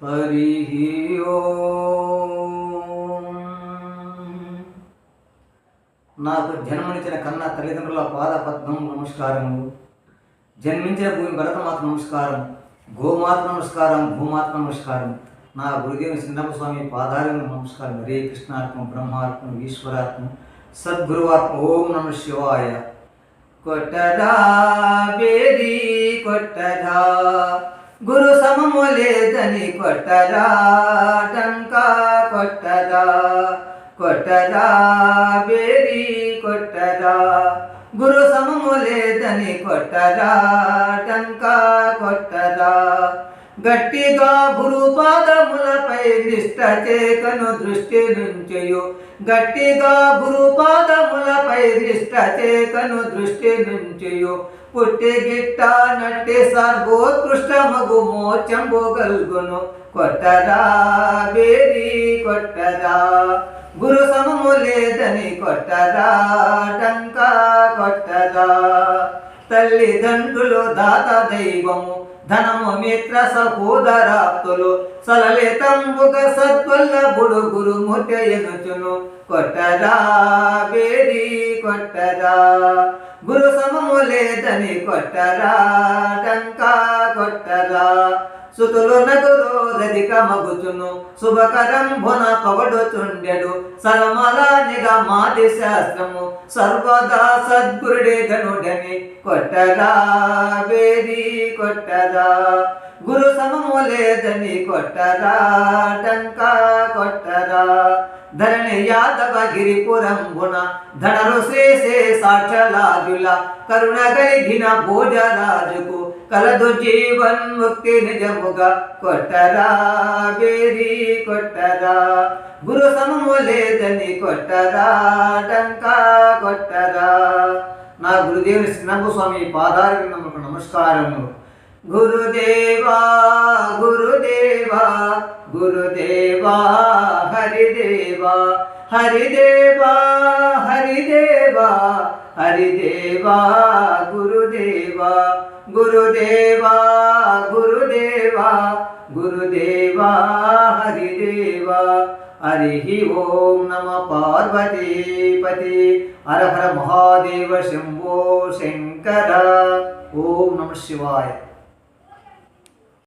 హరి ఓం. నాకు జన్మనిచ్చిన కన్న తల్లిదండ్రుల పాద పద్మం నమస్కారము. జన్మించిన భూమి భరతమాత నమస్కారం, గోమాత నమస్కారం, భూమాత నమస్కారం. నా గురుదేవుని సిన్నప్ప స్వామి పాదాలను నమస్కారం. హరే కృష్ణార్పం, బ్రహ్మార్పం, ఈశ్వరాత్మ, సద్గురువాత్మ. ఓం నమ శివాయ. కొట్టదా బేరీ కొట్టదా, గురు సమము లేదని కొట్టదా, టంకా కొట్టదా. కొట్టదా బేరీ కొట్టదా, గురు సమము లేదని కొట్టదా, టంకా కొట్టదా. గట్టిగా గురు పాదములపై నిష్ట చేకను దృష్టి నుంచెయు, గట్టిగా గురు పాదములపై నిష్ట చేకను దృష్టి నుంచెయు. పుట్టి గిట్ట నట్టి సర్వోత్కృష్టమగు మోచంబు గల్గును. కొట్టదా బేరీ కొట్టదా, గురు సమము లేదని కొట్టదా, టంకా కొట్టదా. తల్లిదండ్రులు దాత దైవము, ధనము మిత్ర సహోదరాప్తులు, సలలితంబుగ సద్వల్లభుడు గురుమూర్తి ఎనుచును. కొట్టదా బేరీ కొట్టదా, గురు సమము లేదని కొట్టదా, టంకా కొట్టదా. సుతులు నగురు రధిక మగుచును, శుభకరంభున పగడుచుండెడు. సర్మలానిగా మాది శాస్త్రము, సర్వదా సద్గురుడే గనుడని. కొట్టదా బేరీ కొట్టదా, గురు సమము లేదని కొట్టదా, టంకా కొట్టదా. ధరణి యాదవ గిరిపురంబున ధనరు శ్రేషే సాక్షలాజుల, కరుణ కలిగిన భోజరాజుకు కలదు జీవన్ ముక్తి నిజముగా. కొట్టదా బేరీ కొట్టదా, గురు సమము లేదని కొట్టదా, టంకా కొట్టదా. నా గురుదేవుని సిన్నప్ప స్వామి పాదాలకు నమస్కారము. గురుదేవా గురుదేవా గురుదేవా, హరిదేవా హరిదేవా హరిదేవా హరిదేవా, గురుదేవా గురుదేవా గురుదేవా గురుదేవా, హరిదేవా. హరి ఓం నమ పార్వతీపతి. హర హర మహాదేవ శంభో శంకర. ఓం నమ శివాయ.